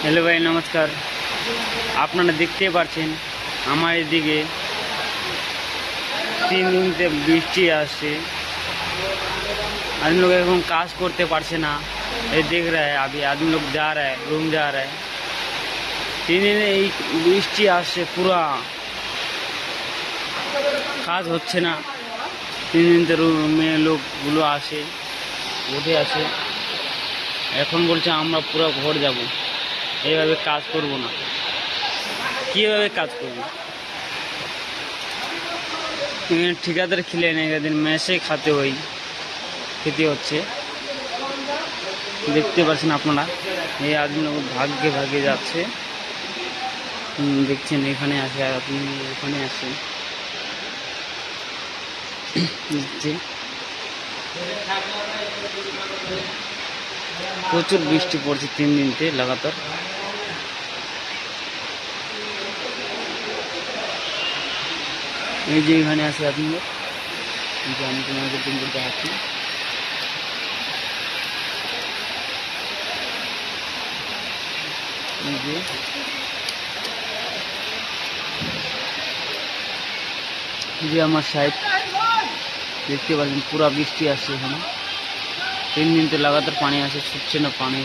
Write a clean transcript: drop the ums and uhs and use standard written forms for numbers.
Hello भाई नमस्कार। আপনারা দেখতে পাচ্ছেন আমার এদিকে 3 दिन से বৃষ্টি আসছে। आदमी लोग এখন কাজ করতে পারছে না। ये देख रहा है अभी आदमी लोग जा रहा है, रूम जा रहा है। 3 दिन এই বৃষ্টি আসছে, পুরা কাজ হচ্ছে না। 3 दिन থেকে রুমে লোকগুলো আসে, উঠে আসে। এখন বলছে আমরা পুরো ঘর যাব, এইভাবে কাজ করব না। কীভাবে কাজ করব? ঠিকাদার খিলে নেই, একদিন মেসে খেতে হচ্ছে। দেখতে পাচ্ছেন আপনারা, এই আদমি লোক ভাগ্যে ভাগে যাচ্ছে। দেখছেন এখানে আসে, আর আপনি ওখানে আসেন। প্রচুর বৃষ্টি পড়ছে 3 दिन থেকে লাগাতার। এই যে এখানে আছে আপনি লোক, আমি তোমাকে দিন করতে আছি। এই যে আমার সাইড দেখতে পাচ্ছেন, পুরা বৃষ্টি আসছে এখানে। 3 दिन থেকে লাগাতার পানি আসে, ছুটছে না পানি।